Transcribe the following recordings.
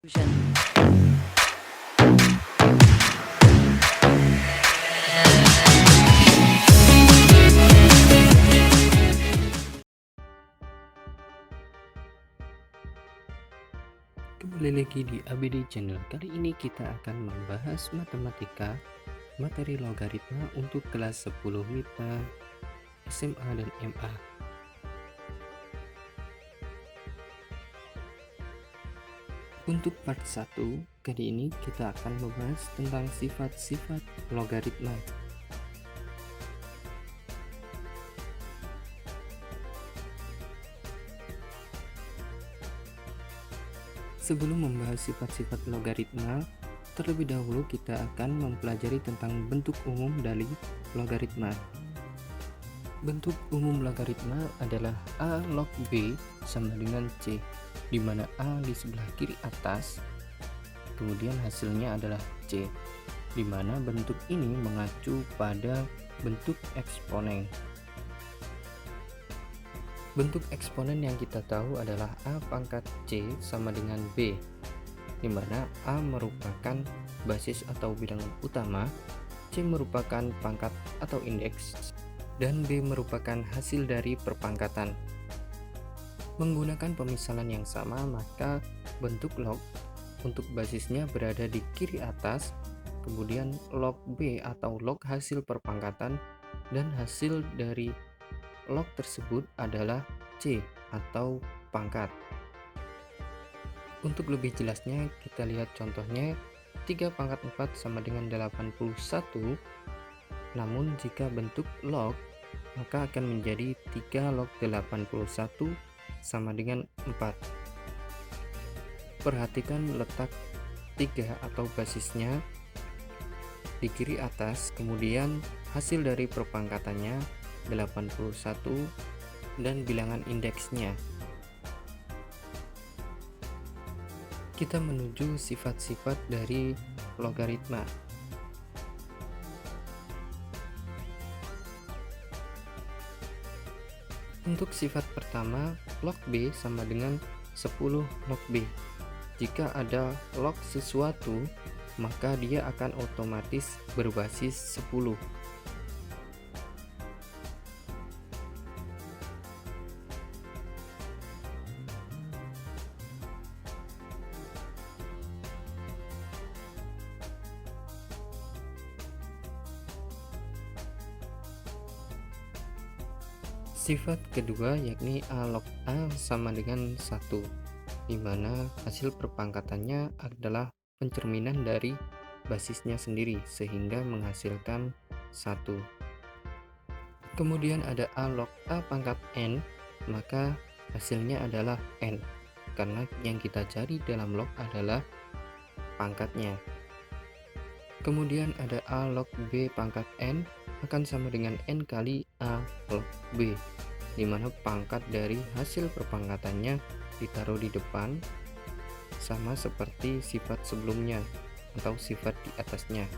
Kembali lagi di ABD Channel. Kali ini kita akan membahas matematika materi logaritma untuk kelas 10 MIPA, SMA dan MA. Untuk part 1, kali ini kita akan membahas tentang sifat-sifat logaritma. Sebelum membahas sifat-sifat logaritma, terlebih dahulu kita akan mempelajari tentang bentuk umum dari logaritma. Bentuk umum logaritma adalah A log B sama dengan C, di mana A di sebelah kiri atas, kemudian hasilnya adalah C, di mana bentuk ini mengacu pada bentuk eksponen. Bentuk eksponen yang kita tahu adalah A pangkat C sama dengan B, di mana A merupakan basis atau bilangan utama, C merupakan pangkat atau indeks, dan B merupakan hasil dari perpangkatan. Menggunakan pemisalan yang sama, maka bentuk log untuk basisnya berada di kiri atas, kemudian log B atau log hasil perpangkatan, dan hasil dari log tersebut adalah C atau pangkat. Untuk lebih jelasnya kita lihat contohnya 3 pangkat 4 sama dengan 81. Namun jika bentuk log maka akan menjadi 3 log 81 sama dengan 4. Perhatikan letak 3 atau basisnya di kiri atas, kemudian hasil dari perpangkatannya 81 dan bilangan indeksnya. Kita menuju sifat-sifat dari logaritma. Untuk sifat pertama, log B sama dengan 10 log B. Jika ada log sesuatu, maka dia akan otomatis berbasis 10. Sifat kedua yakni A log A sama dengan 1, di mana hasil perpangkatannya adalah pencerminan dari basisnya sendiri sehingga menghasilkan 1. Kemudian ada A log A pangkat N, maka hasilnya adalah N, karena yang kita cari dalam log adalah pangkatnya. Kemudian ada A log B pangkat N akan sama dengan N kali A log B, di mana pangkat dari hasil perpangkatannya ditaruh di depan, sama seperti sifat sebelumnya atau sifat di atasnya.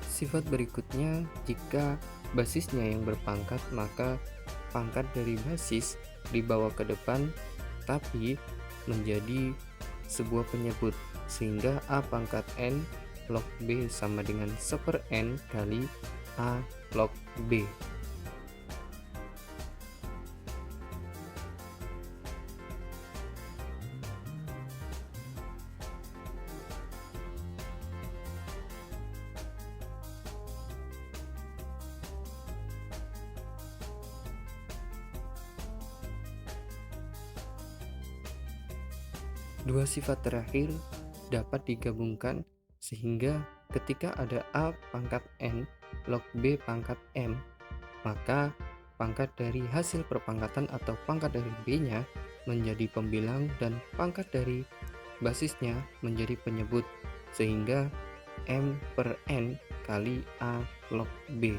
Sifat berikutnya, jika basisnya yang berpangkat, maka pangkat dari basis dibawa ke depan tapi menjadi sebuah penyebut, sehingga A pangkat N log B sama dengan 1/N kali A log B. Dua sifat terakhir dapat digabungkan sehingga ketika ada A pangkat N log B pangkat M, maka pangkat dari hasil perpangkatan atau pangkat dari B-nya menjadi pembilang dan pangkat dari basisnya menjadi penyebut, sehingga M per N kali A log B.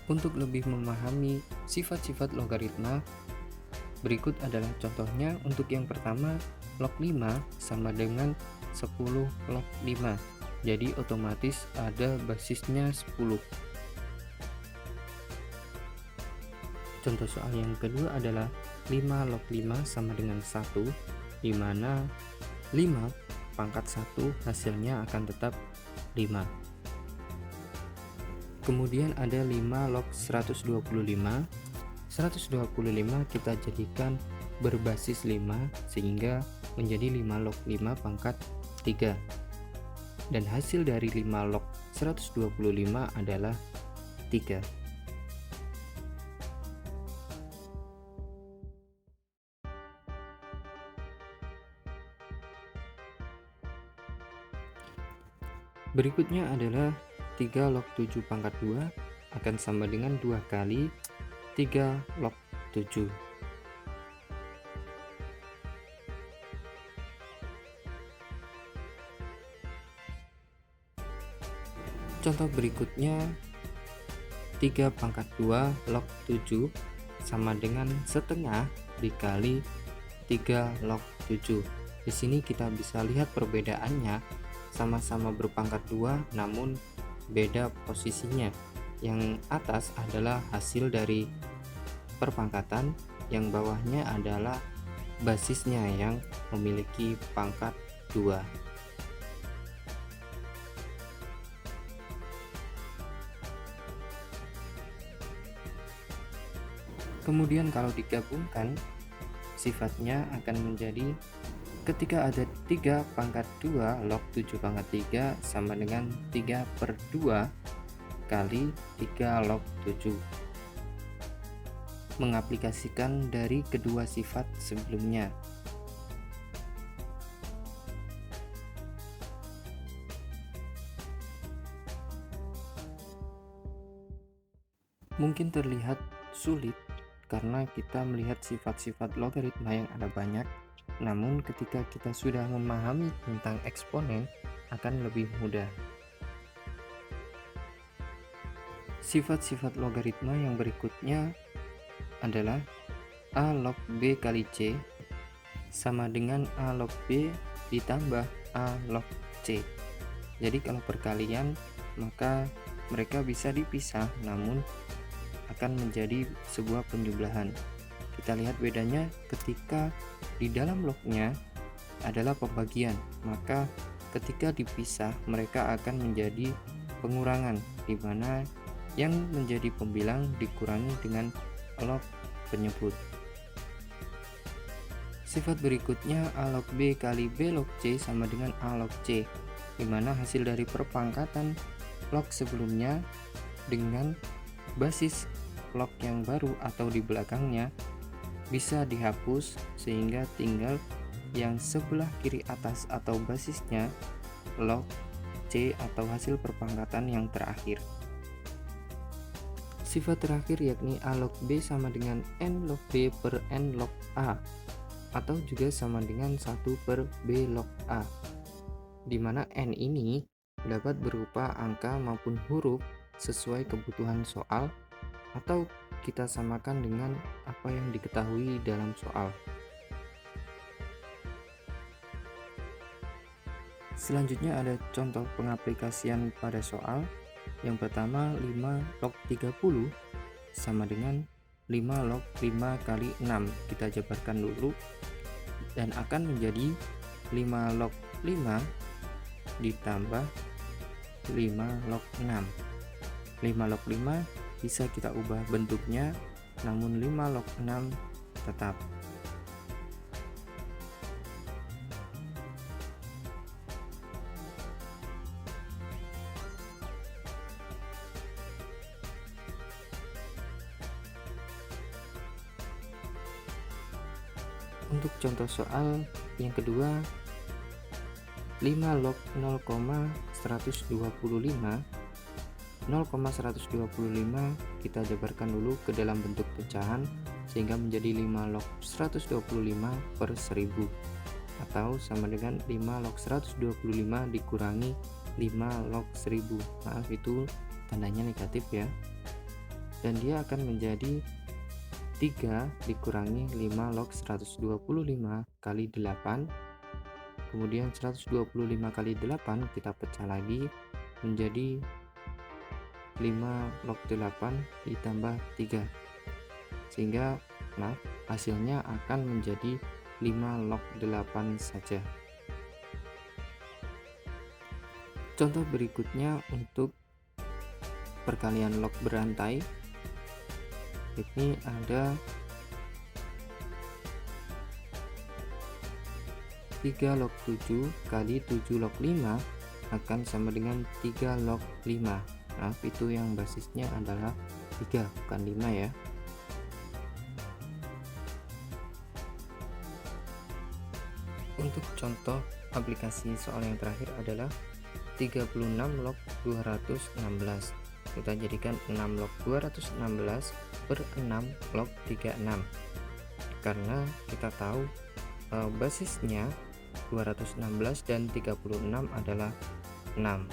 Untuk lebih memahami sifat-sifat logaritma, berikut adalah contohnya. Untuk yang pertama, log 5 sama dengan 10 log 5. Jadi otomatis ada basisnya 10. Contoh soal yang kedua adalah 5 log 5 sama dengan 1, di mana 5 pangkat 1 hasilnya akan tetap 5. Kemudian ada 5 log 125. 125 kita jadikan berbasis 5 sehingga menjadi 5 log 5 pangkat 3. Dan hasil dari 5 log 125 adalah 3. Berikutnya adalah 3 log 7 pangkat 2 akan sama dengan 2 kali 3 log 7. Contoh berikutnya 3 pangkat 2 log 7 sama dengan setengah dikali 3 log 7. Di sini kita bisa lihat perbedaannya, sama-sama berpangkat 2 namun beda posisinya. Yang atas adalah hasil dari perpangkatan, yang bawahnya adalah basisnya yang memiliki pangkat 2. Kemudian kalau digabungkan, sifatnya akan menjadi ketika ada 3 pangkat 2 log 7 pangkat 3 sama dengan 3/2 kali 3 log 7. Mengaplikasikan dari kedua sifat sebelumnya. Mungkin terlihat sulit karena kita melihat sifat-sifat logaritma yang ada banyak, namun ketika kita sudah memahami tentang eksponen akan lebih mudah. Sifat-sifat logaritma yang berikutnya adalah A log B kali C sama dengan A log B ditambah A log C. Jadi kalau perkalian maka mereka bisa dipisah namun akan menjadi sebuah penjumlahan. Kita lihat bedanya ketika di dalam lognya adalah pembagian, maka ketika dipisah mereka akan menjadi pengurangan, di mana yang menjadi pembilang dikurangi dengan log penyebut. Sifat berikutnya A log B kali B log C sama dengan A log C, di mana hasil dari perpangkatan log sebelumnya dengan basis log yang baru atau di belakangnya bisa dihapus sehingga tinggal yang sebelah kiri atas atau basisnya log C atau hasil perpangkatan yang terakhir. Sifat terakhir yakni A log B sama dengan N log B per N log A atau juga sama dengan 1 per B log A, di mana N ini dapat berupa angka maupun huruf sesuai kebutuhan soal atau kita samakan dengan apa yang diketahui dalam soal. Selanjutnya ada contoh pengaplikasian pada soal. Yang pertama 5 log 30 sama dengan 5 log 5 kali 6. Kita jabarkan dulu dan akan menjadi 5 log 5 ditambah 5 log 6. 5 log 5 bisa kita ubah bentuknya, namun 5 log 6 tetap. Untuk contoh soal yang kedua 5 log 0,125 kita jabarkan dulu ke dalam bentuk pecahan sehingga menjadi 5 log 125 per 1000 atau sama dengan 5 log 125 dikurangi 5 log 1000. Maaf, itu tandanya negatif ya. dan dia akan menjadi 3 dikurangi 5 log 125 kali 8. Kemudian 125 kali 8 kita pecah lagi menjadi 5 log 8 ditambah 3, sehingga hasilnya akan menjadi 5 log 8 saja. Contoh berikutnya untuk perkalian log berantai, ini ada 3 log 7 kali 7 log 5 akan sama dengan 3 log 5. Itu yang basisnya adalah 3 bukan 5 ya. Untuk contoh aplikasi soal yang terakhir adalah 36 log 216. Kita jadikan 6 log 216 per 6 log 36, karena kita tahu basisnya 216 dan 36 adalah 6.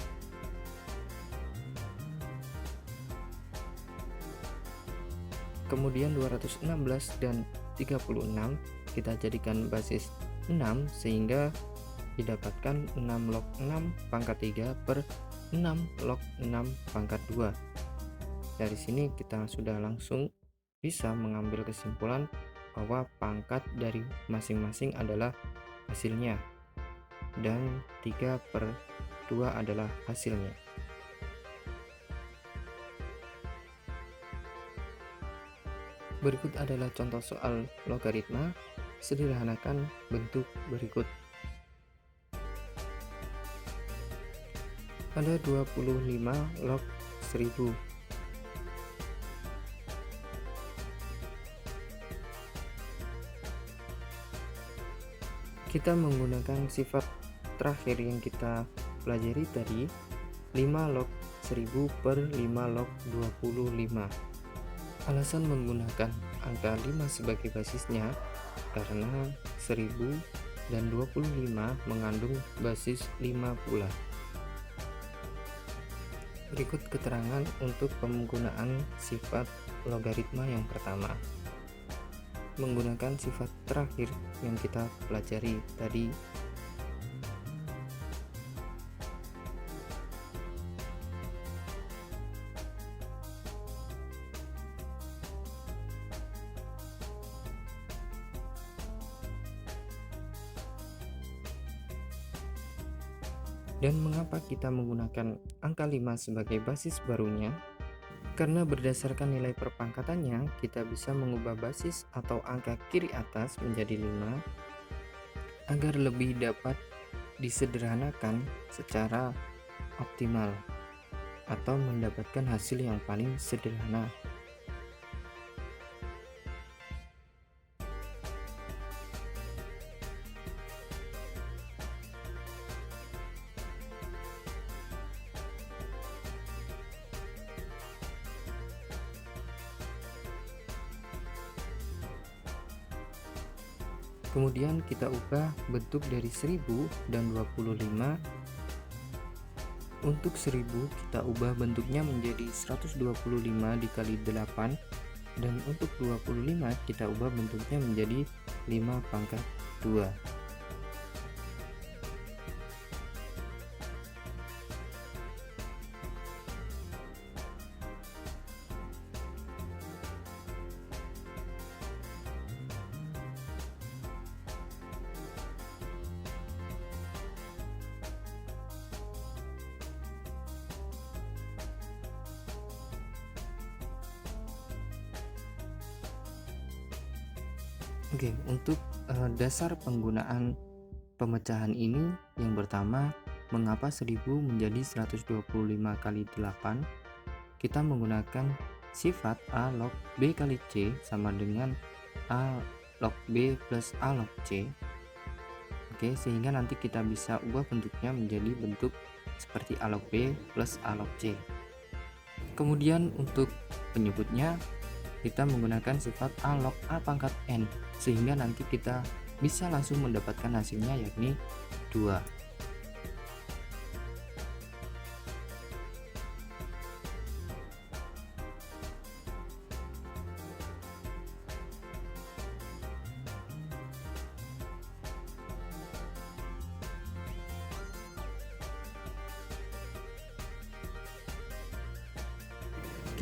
Kemudian 216 dan 36 kita jadikan basis 6, sehingga didapatkan 6 log 6 pangkat 3 per 6 log 6 pangkat 2. Dari sini kita sudah langsung bisa mengambil kesimpulan bahwa pangkat dari masing-masing adalah hasilnya, dan 3 per 2 adalah hasilnya. Berikut adalah contoh soal logaritma. Sederhanakan bentuk berikut. Ada 25 log 1000. Kita menggunakan sifat terakhir yang kita pelajari tadi, 5 log 1000 per 5 log 25. Alasan menggunakan angka 5 sebagai basisnya karena 1000 dan 25 mengandung basis 5 pula. Berikut keterangan untuk penggunaan sifat logaritma yang pertama. Menggunakan sifat terakhir yang kita pelajari tadi. Dan mengapa kita menggunakan angka 5 sebagai basis barunya? Karena berdasarkan nilai perpangkatannya, kita bisa mengubah basis atau angka kiri atas menjadi 5 agar lebih dapat disederhanakan secara optimal atau mendapatkan hasil yang paling sederhana. Kemudian kita ubah bentuk dari 1000 dan 25. Untuk 1000 kita ubah bentuknya menjadi 125 dikali 8, dan untuk 25 kita ubah bentuknya menjadi 5 pangkat 2. Oke, untuk dasar penggunaan pemecahan ini, yang pertama, mengapa 1000 menjadi 125 kali 8? Kita menggunakan sifat A log B kali C sama dengan A log B plus A log C. Oke, sehingga nanti kita bisa ubah bentuknya menjadi bentuk seperti A log B plus A log C. Kemudian untuk penyebutnya, kita menggunakan sifat A log A pangkat N, sehingga nanti kita bisa langsung mendapatkan hasilnya, yakni 2.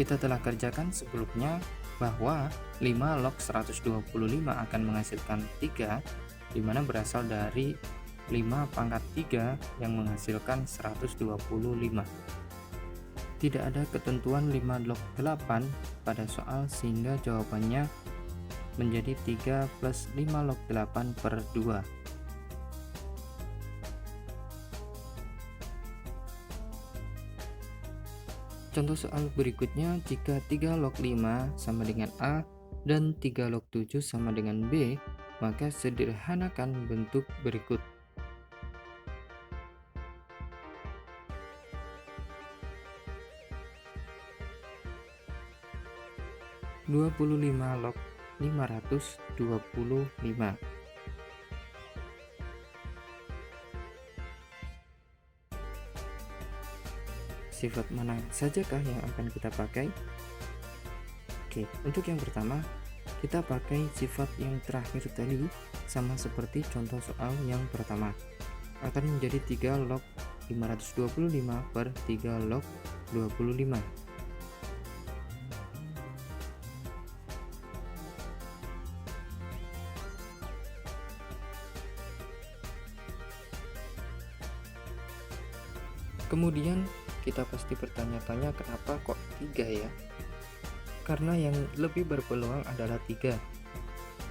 kita telah kerjakan sebelumnya bahwa 5 log 125 akan menghasilkan 3, di mana berasal dari 5 pangkat 3 yang menghasilkan 125. Tidak ada ketentuan 5 log 8 pada soal, sehingga jawabannya menjadi 3 plus 5 log 8 per 2. Contoh soal berikutnya, jika 3 log 5 sama dengan A dan 3 log 7 sama dengan B, maka sederhanakan bentuk berikut. Dua puluh lima log 525. Sifat mana sajakah yang akan kita pakai? Oke, untuk yang pertama, kita pakai sifat yang terakhir tadi, sama seperti contoh soal yang pertama. Akan menjadi 3 log 525 per 3 log 25. Kemudian kita pasti bertanya-tanya, kenapa kok 3 ya? Karena yang lebih berpeluang adalah 3.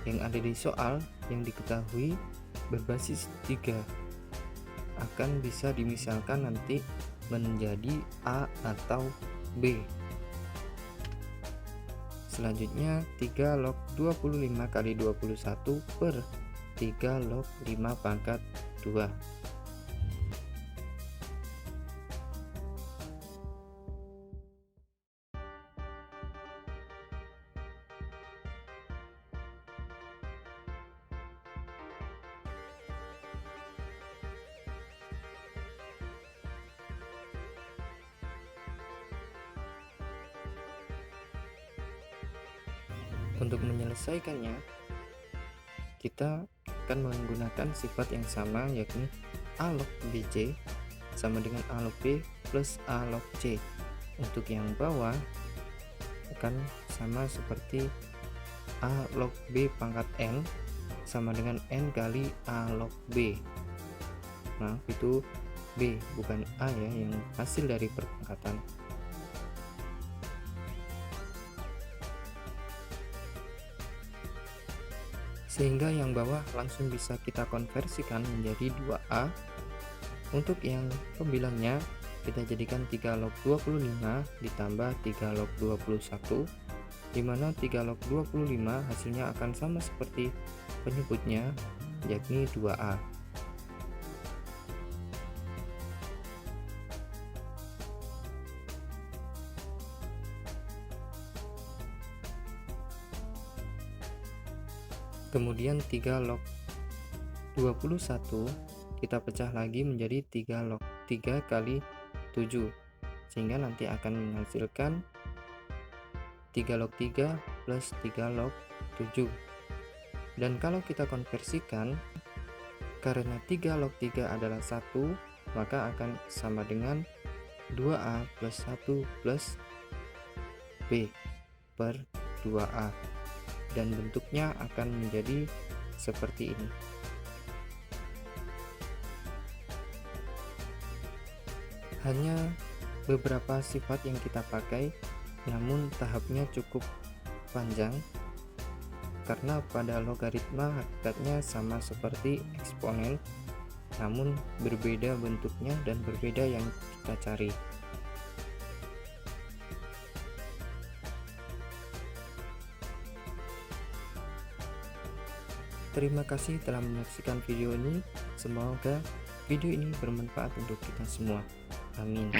Yang ada di soal yang diketahui berbasis 3 akan bisa dimisalkan nanti menjadi A atau B. Selanjutnya 3 log 25 kali 21 per 3 log 5 pangkat 2. Untuk menyelesaikannya, kita akan menggunakan sifat yang sama, yakni A log BC sama dengan A log B plus A log C. Untuk yang bawah akan sama seperti A log B pangkat N sama dengan N kali A log B. Nah, itu B, bukan A ya, yang hasil dari perpangkatan. Sehingga yang bawah langsung bisa kita konversikan menjadi 2A. Untuk yang pembilangnya, kita jadikan 3 log 25 ditambah 3 log 21, dimana 3 log 25 hasilnya akan sama seperti penyebutnya, yakni 2A. Kemudian 3 log 21 kita pecah lagi menjadi 3 log 3 kali 7, sehingga nanti akan menghasilkan 3 log 3 plus 3 log 7. Dan kalau kita konversikan, karena 3 log 3 adalah 1, maka akan sama dengan 2A plus 1 plus B per 2A. Dan bentuknya akan menjadi seperti ini. Hanya beberapa sifat yang kita pakai, namun tahapnya cukup panjang karena pada logaritma hakikatnya sama seperti eksponen, namun berbeda bentuknya dan berbeda yang kita cari. Terima kasih telah menyaksikan video ini. Semoga video ini bermanfaat untuk kita semua. Amin.